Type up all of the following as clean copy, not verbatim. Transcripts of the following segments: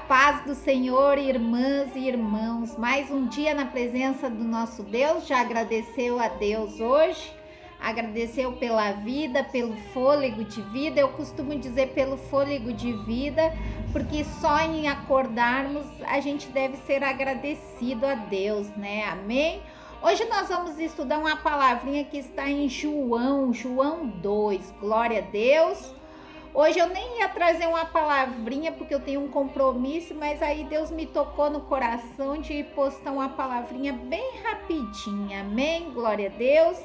paz do Senhor, irmãs e irmãos. Mais um dia na presença do nosso Deus. Já agradeceu a Deus hoje? Agradeceu pela vida, pelo fôlego de vida. Eu costumo dizer pelo fôlego de vida, porque só em acordarmos a gente deve ser agradecido a Deus, né? Amém? Hoje nós vamos estudar uma palavrinha que está em João 2. Glória a Deus. Hoje eu nem ia trazer uma palavrinha porque eu tenho um compromisso, mas aí Deus me tocou no coração de postar uma palavrinha bem rapidinha. Amém? Glória a Deus.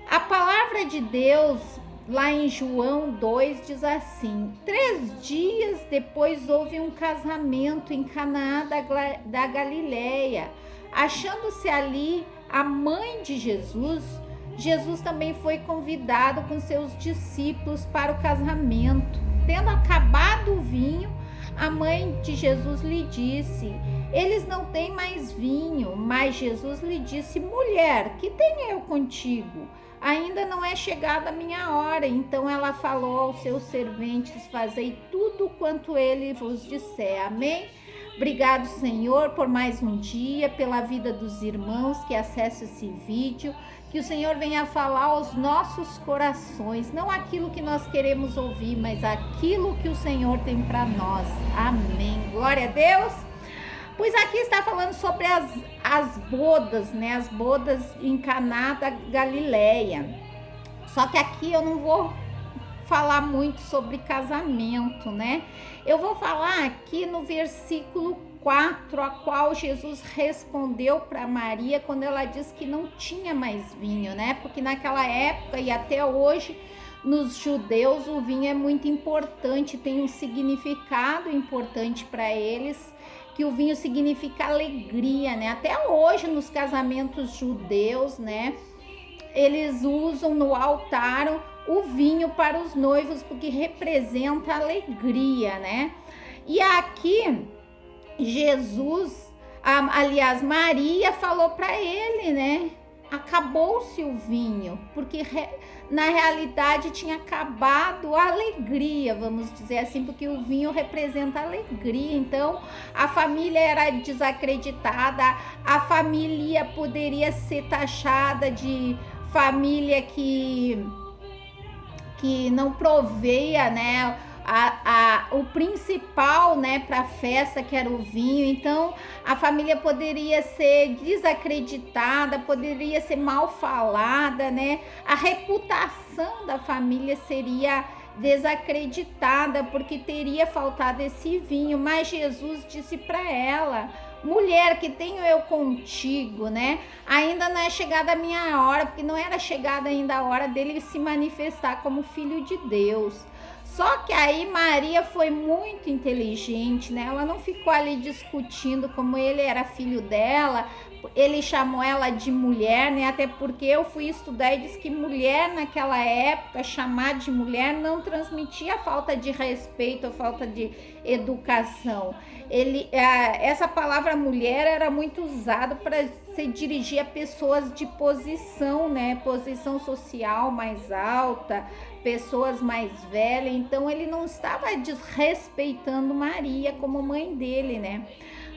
A palavra de Deus lá em João 2 diz assim: 3 dias depois houve um casamento em Canaã da Galileia. Achando-se ali a mãe de Jesus, Jesus também foi convidado com seus discípulos para o casamento. Tendo acabado o vinho, a mãe de Jesus lhe disse: eles não têm mais vinho. Mas Jesus lhe disse: mulher, que tenho eu contigo? Ainda não é chegada a minha hora. Então ela falou aos seus serventes: fazei tudo quanto ele vos disser. Amém? Obrigado, Senhor, por mais um dia, pela vida dos irmãos que acessam esse vídeo. Que o Senhor venha falar aos nossos corações, não aquilo que nós queremos ouvir, mas aquilo que o Senhor tem para nós. Amém. Glória a Deus. Pois aqui está falando sobre as bodas, né? As bodas em Caná da Galileia. Só que aqui eu não vou falar muito sobre casamento, né? Eu vou falar aqui no versículo 4, a qual Jesus respondeu para Maria quando ela disse que não tinha mais vinho, né? Porque naquela época e até hoje, nos judeus, o vinho é muito importante, tem um significado importante para eles, que o vinho significa alegria, né? Até hoje, nos casamentos judeus, né? Eles usam no altar o vinho para os noivos, porque representa alegria, né? E aqui, Jesus, aliás, Maria falou para ele, né? Acabou-se o vinho, porque na realidade tinha acabado a alegria, vamos dizer assim, porque o vinho representa alegria. Então a família era desacreditada, a família poderia ser taxada de família que não proveia, né, o principal, né, para a festa, que era o vinho. Então a família poderia ser desacreditada, poderia ser mal falada, né? A reputação da família seria desacreditada porque teria faltado esse vinho. Mas Jesus disse para ela: mulher, que tenho eu contigo, né? Ainda não é chegada a minha hora, porque não era chegada ainda a hora dele se manifestar como filho de Deus. Só que aí Maria foi muito inteligente, né? Ela não ficou ali discutindo como ele era filho dela. Ele chamou ela de mulher, né? Até porque eu fui estudar e disse que mulher naquela época, chamar de mulher, não transmitia falta de respeito ou falta de educação. Essa palavra mulher era muito usada para se dirigir a pessoas de posição, né? Posição social mais alta, pessoas mais velhas. Então ele não estava desrespeitando Maria como mãe dele, né?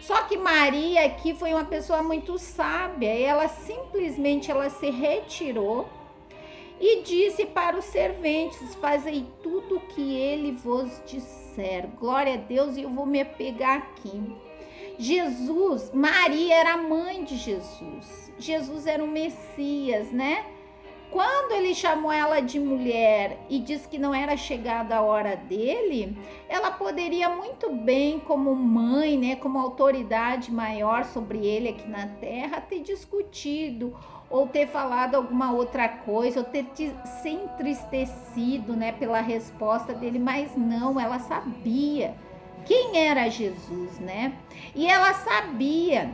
Só que Maria aqui foi uma pessoa muito sábia, e ela simplesmente se retirou e disse para os serventes: fazei tudo o que ele vos disser. Glória a Deus. E eu vou me apegar aqui. Maria era a mãe de Jesus. Jesus era o Messias, né? Quando ele chamou ela de mulher e disse que não era chegada a hora dele, ela poderia muito bem, como mãe, né, como autoridade maior sobre ele aqui na terra, ter discutido ou ter falado alguma outra coisa, ou ter se entristecido, né, pela resposta dele. Mas não, ela sabia quem era Jesus, né? E ela sabia,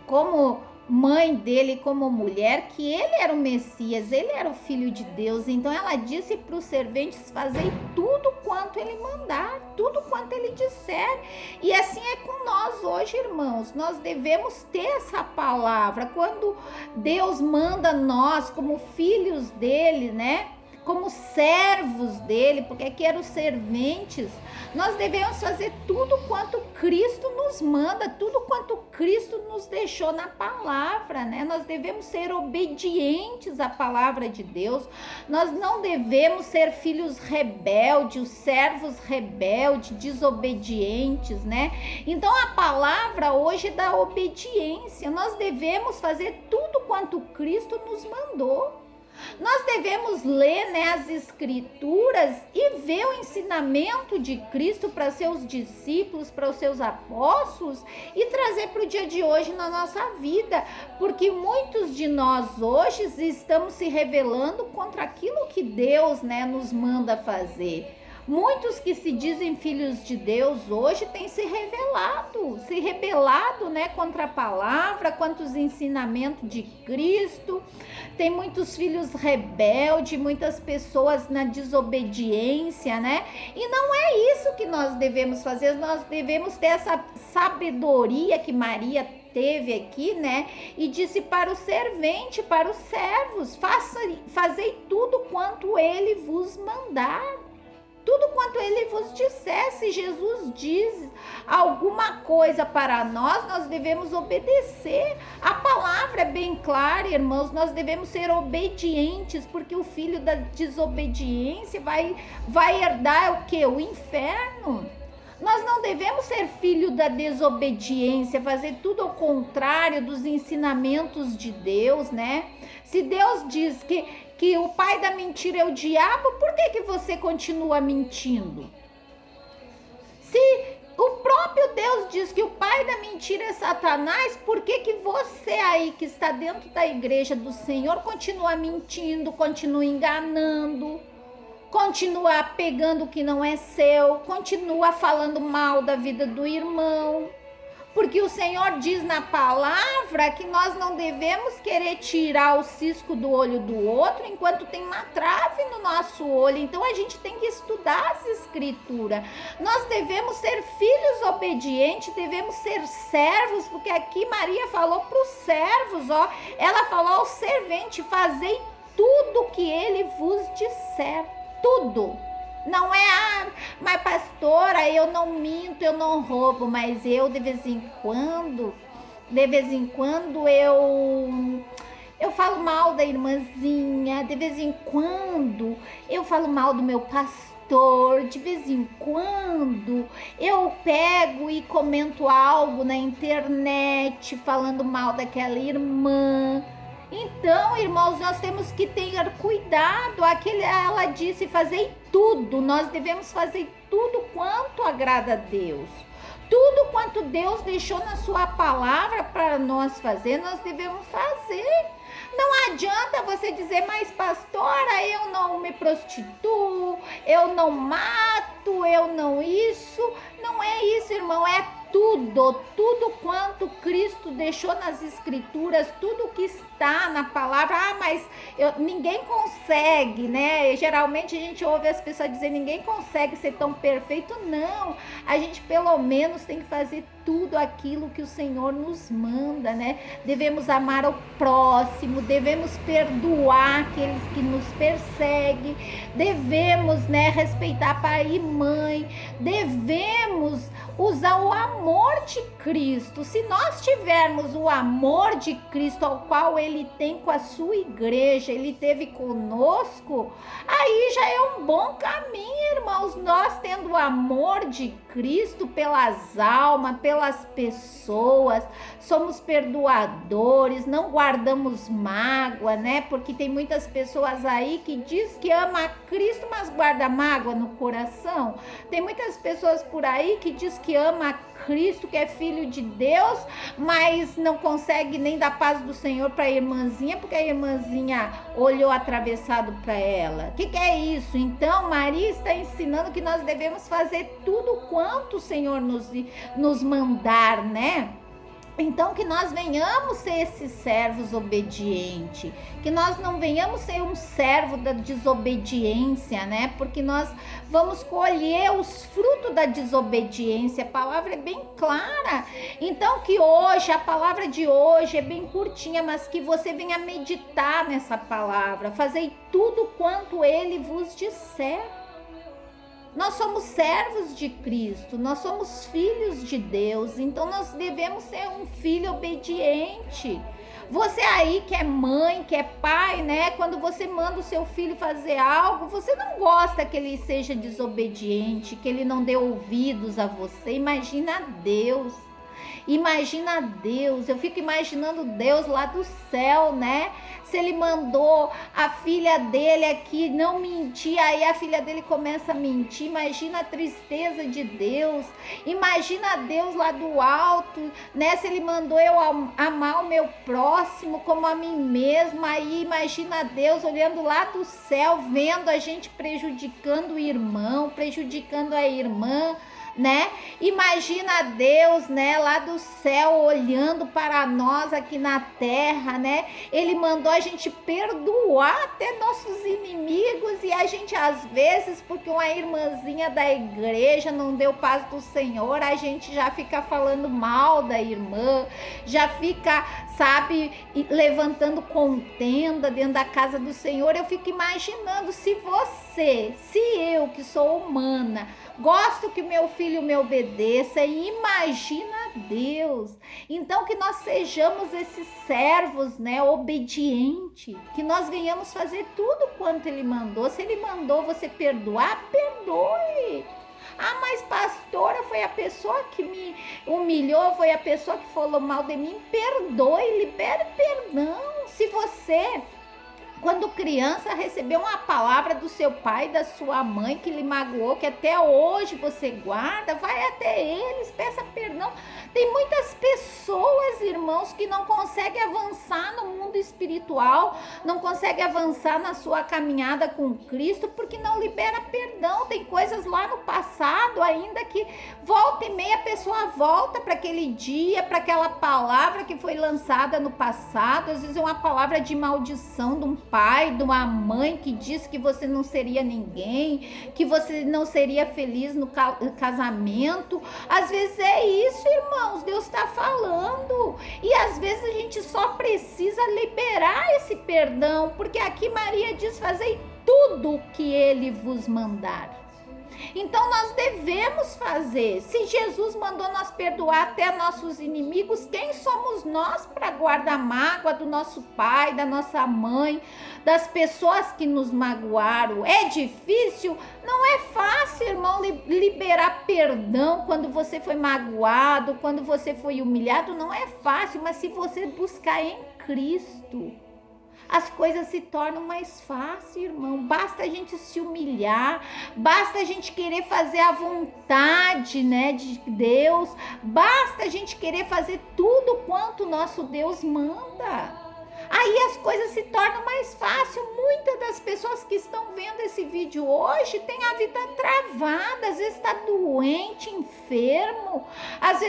como mãe dele, como mulher, que ele era o Messias, ele era o Filho de Deus. Então ela disse para os serventes: fazei tudo quanto ele mandar, tudo quanto ele disser. E assim é com nós hoje, irmãos. Nós devemos ter essa palavra. Quando Deus manda nós, como filhos dele, né, como servos dele, porque aqui eram serventes. Nós devemos fazer tudo quanto Cristo nos manda, tudo quanto Cristo nos deixou na palavra, né? Nós devemos ser obedientes à palavra de Deus. Nós não devemos ser filhos rebeldes, servos rebeldes, desobedientes, né? Então a palavra hoje é da obediência. Nós devemos fazer tudo quanto Cristo nos mandou. Nós devemos ler, né, as escrituras e ver o ensinamento de Cristo para seus discípulos, para os seus apóstolos e trazer para o dia de hoje na nossa vida, porque muitos de nós hoje estamos se rebelando contra aquilo que Deus, né, nos manda fazer. Muitos que se dizem filhos de Deus hoje têm se rebelado, né, contra a palavra, contra os ensinamentos de Cristo. Tem muitos filhos rebeldes, muitas pessoas na desobediência, né? E não é isso que nós devemos fazer. Nós devemos ter essa sabedoria que Maria teve aqui, né? E disse para o servente, para os servos: fazei tudo quanto ele vos mandar. Tudo quanto ele vos disser. Se Jesus diz alguma coisa para nós, nós devemos obedecer. A palavra é bem clara, irmãos, nós devemos ser obedientes, porque o filho da desobediência vai herdar o quê? O inferno. Nós não devemos ser filho da desobediência, fazer tudo ao contrário dos ensinamentos de Deus, né? Se Deus diz que o pai da mentira é o diabo, por que você continua mentindo? Se o próprio Deus diz que o pai da mentira é Satanás, por que você aí que está dentro da igreja do Senhor continua mentindo, continua enganando, continua pegando o que não é seu, continua falando mal da vida do irmão? Porque o Senhor diz na palavra que nós não devemos querer tirar o cisco do olho do outro enquanto tem uma trave no nosso olho. Então a gente tem que estudar as escrituras. Nós devemos ser filhos obedientes, devemos ser servos, porque aqui Maria falou para os servos, ó, ela falou ao servente: fazei tudo que ele vos disser, tudo. Não é, mas pastora, eu não minto, eu não roubo, mas eu de vez em quando eu falo mal da irmãzinha, de vez em quando eu falo mal do meu pastor, de vez em quando eu pego e comento algo na internet falando mal daquela irmã. Então, irmãos, nós temos que ter cuidado. Ela disse: fazei tudo. Nós devemos fazer tudo quanto agrada a Deus. Tudo quanto Deus deixou na sua palavra para nós fazer, nós devemos fazer. Não adianta você dizer: mas pastora, eu não me prostituo, eu não mato, eu não isso. Não é isso, irmão, é tudo quanto Cristo deixou nas escrituras, tudo que está na palavra. Mas ninguém consegue, né? Geralmente a gente ouve as pessoas dizer: ninguém consegue ser tão perfeito. Não, a gente pelo menos tem que fazer tudo aquilo que o Senhor nos manda, né? Devemos amar o próximo, devemos perdoar aqueles que nos perseguem, devemos, né, respeitar pai e mãe, devemos usar o amor de Cristo. Se nós tivermos o amor de Cristo, ao qual ele tem com a sua igreja, ele teve conosco, aí já é um bom caminho, irmãos. Nós tendo o amor de Cristo pelas almas, pelas pessoas, somos perdoadores, não guardamos mágoa, né? Porque tem muitas pessoas aí que diz que ama a Cristo, mas guarda mágoa no coração. Tem muitas pessoas por aí que diz que ama a Cristo, que é filho de Deus, mas não consegue nem dar paz do Senhor para a irmãzinha, porque a irmãzinha olhou atravessado para ela. O que é isso? Então, Maria está ensinando que nós devemos fazer tudo quanto o Senhor nos mandar, né? Então, que nós venhamos ser esses servos obedientes, que nós não venhamos ser um servo da desobediência, né? Porque nós vamos colher os frutos da desobediência. A palavra é bem clara. Então, que hoje, a palavra de hoje é bem curtinha, mas que você venha meditar nessa palavra, fazer tudo quanto ele vos disser. Nós somos servos de Cristo, nós somos filhos de Deus, então nós devemos ser um filho obediente. Você aí que é mãe, que é pai, né? Quando você manda o seu filho fazer algo, você não gosta que ele seja desobediente, que ele não dê ouvidos a você. Imagina Deus. Imagina Deus, eu fico imaginando Deus lá do céu, né? Se ele mandou a filha dele aqui não mentir, aí a filha dele começa a mentir. Imagina a tristeza de Deus. Imagina Deus lá do alto, né? Se ele mandou eu amar o meu próximo como a mim mesmo, aí imagina Deus olhando lá do céu, vendo a gente prejudicando o irmão, prejudicando a irmã, né? Imagina Deus, né, lá do céu olhando para nós aqui na terra, né? Ele mandou a gente perdoar até nossos inimigos e a gente às vezes, porque uma irmãzinha da igreja não deu paz do Senhor, a gente já fica falando mal da irmã, já fica, sabe, levantando contenda dentro da casa do Senhor. Eu fico imaginando se eu que sou humana, gosto que meu filho me obedeça, e imagina Deus. Então que nós sejamos esses servos, né, obedientes, que nós venhamos fazer tudo quanto ele mandou. Se ele mandou você perdoar, perdoe. Ah, mas pastora, foi a pessoa que me humilhou, foi a pessoa que falou mal de mim. Perdoe, libere perdão. Se você, quando criança, recebeu uma palavra do seu pai, da sua mãe, que lhe magoou, que até hoje você guarda, vai até eles, peça perdão. Tem muitas pessoas, irmãos, que não conseguem avançar no mundo espiritual, não conseguem avançar na sua caminhada com Cristo, porque não libera perdão. Tem coisas lá no passado ainda que volta e meia a pessoa volta para aquele dia, para aquela palavra que foi lançada no passado. Às vezes é uma palavra de maldição de um pai, de uma mãe que disse que você não seria ninguém, que você não seria feliz no casamento. Às vezes é isso, irmãos, Deus está falando. E às vezes a gente só precisa liberar esse perdão, porque aqui Maria diz: fazei tudo o que ele vos mandar. Então nós devemos fazer. Se Jesus mandou nós perdoar até nossos inimigos, quem somos nós para guardar mágoa do nosso pai, da nossa mãe, das pessoas que nos magoaram? É difícil? Não é fácil, irmão, liberar perdão quando você foi magoado, quando você foi humilhado. Não é fácil, mas se você buscar em Cristo, as coisas se tornam mais fáceis, irmão. Basta a gente se humilhar, basta a gente querer fazer a vontade, né, de Deus, basta a gente querer fazer tudo quanto o nosso Deus manda. Aí as coisas se tornam mais fáceis. Muitas das pessoas que estão vendo esse vídeo hoje têm a vida travada, às vezes está doente, enfermo, às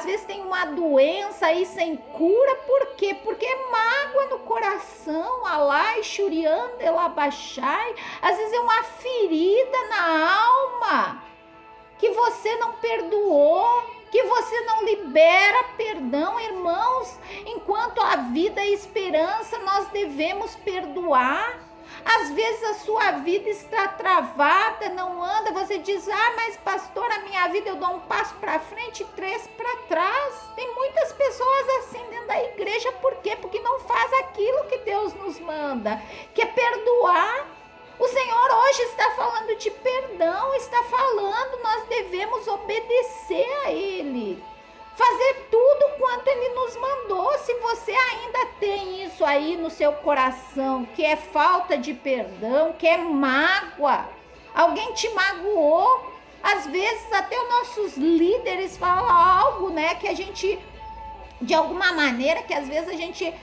vezes tem uma doença aí sem cura. Por quê? Porque é mágoa no coração, alai, xuriando, elabachai. Às vezes é uma ferida na alma que você não perdoou, que você não libera perdão. Irmãos, enquanto há vida e esperança, nós devemos perdoar. Às vezes a sua vida está travada, não anda, você diz: ah, mas pastor, a minha vida eu dou um passo para frente e 3 para trás. Tem muitas pessoas assim dentro da igreja. Por quê? Porque não faz aquilo que Deus nos manda, que é perdoar. O Senhor hoje está falando de perdão, está falando, nós devemos obedecer a Ele, fazer tudo quanto Ele nos mandou. Se você ainda tem isso aí no seu coração, que é falta de perdão, que é mágoa, alguém te magoou, às vezes até os nossos líderes falam algo, né, que a gente de alguma maneira que às vezes a gente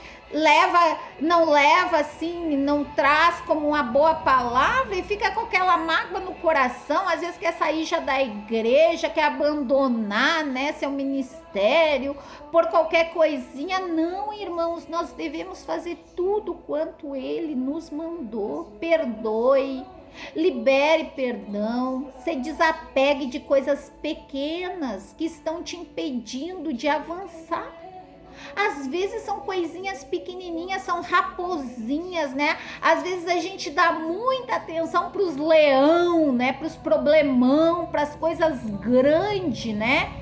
não leva assim, não traz como uma boa palavra e fica com aquela mágoa no coração, às vezes quer sair já da igreja, quer abandonar, né, seu ministério, por qualquer coisinha. Não, irmãos, nós devemos fazer tudo quanto ele nos mandou. Perdoe, libere perdão, se desapegue de coisas pequenas que estão te impedindo de avançar. Às vezes são coisinhas pequenininhas, são raposinhas, né? Às vezes a gente dá muita atenção para os leão, né? Para os problemão, para as coisas grandes, né?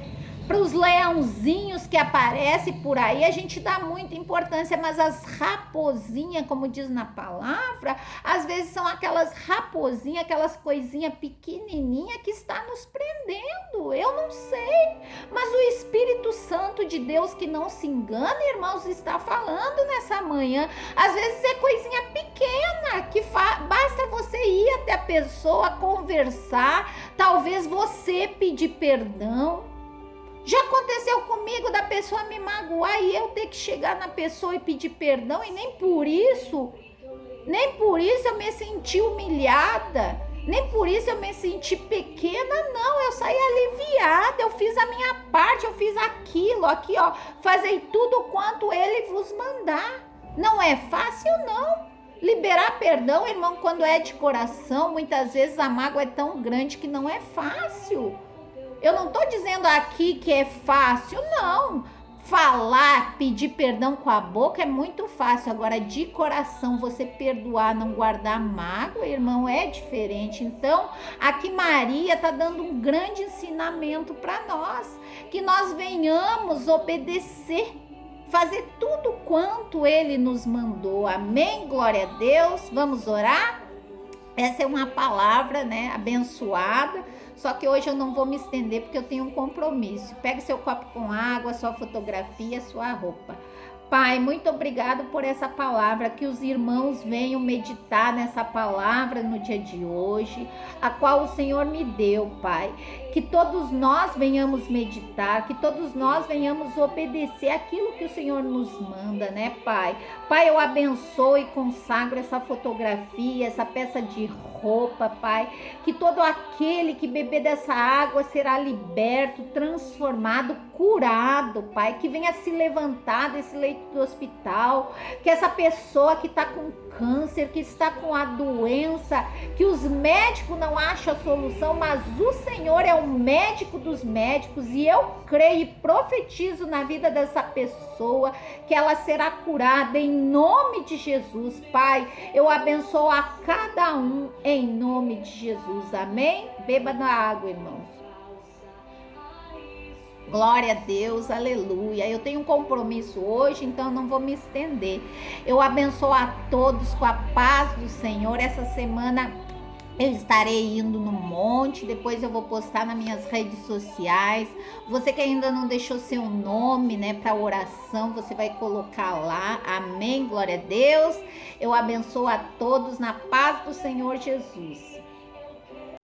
Para os leãozinhos que aparecem por aí, a gente dá muita importância, mas as raposinhas, como diz na palavra, às vezes são aquelas raposinhas, aquelas coisinhas pequenininhas que está nos prendendo. Eu não sei, mas o Espírito Santo de Deus, que não se engana, irmãos, está falando nessa manhã. Às vezes é coisinha pequena, que basta você ir até a pessoa, conversar, talvez você pedir perdão. Já aconteceu comigo da pessoa me magoar e eu ter que chegar na pessoa e pedir perdão, e nem por isso eu me senti humilhada, nem por isso eu me senti pequena, não, eu saí aliviada, eu fiz a minha parte, eu fiz aquilo, aqui ó, fazei tudo quanto ele vos mandar. Não é fácil não. Liberar perdão, irmão, quando é de coração, muitas vezes a mágoa é tão grande que não é fácil. Eu não estou dizendo aqui que é fácil, não. Falar, pedir perdão com a boca é muito fácil. Agora, de coração, você perdoar, não guardar mágoa, irmão, é diferente. Então, aqui Maria está dando um grande ensinamento para nós. Que nós venhamos obedecer, fazer tudo quanto ele nos mandou. Amém? Glória a Deus. Vamos orar? Essa é uma palavra, né, abençoada. Só que hoje eu não vou me estender porque eu tenho um compromisso. Pegue seu copo com água, sua fotografia, sua roupa. Pai, muito obrigado por essa palavra, que os irmãos venham meditar nessa palavra no dia de hoje, a qual o Senhor me deu, Pai. Que todos nós venhamos meditar, que todos nós venhamos obedecer aquilo que o Senhor nos manda, né, Pai? Pai, eu abençoo e consagro essa fotografia, essa peça de roupa, Pai. Que todo aquele que beber dessa água será liberto, transformado, curado, Pai. Que venha se levantar desse leito do hospital, que essa pessoa que está com câncer, que está com a doença, que os médicos não acham a solução, mas o Senhor é o médico dos médicos, e eu creio e profetizo na vida dessa pessoa que ela será curada em nome de Jesus. Pai, eu abençoo a cada um em nome de Jesus, amém? Beba da água, irmãos. Glória a Deus, aleluia. Eu tenho um compromisso hoje, então não vou me estender. Eu abençoo a todos com a paz do Senhor. Essa semana eu estarei indo no monte, depois eu vou postar nas minhas redes sociais. Você que ainda não deixou seu nome, né, para oração, você vai colocar lá. Amém, glória a Deus. Eu abençoo a todos na paz do Senhor Jesus.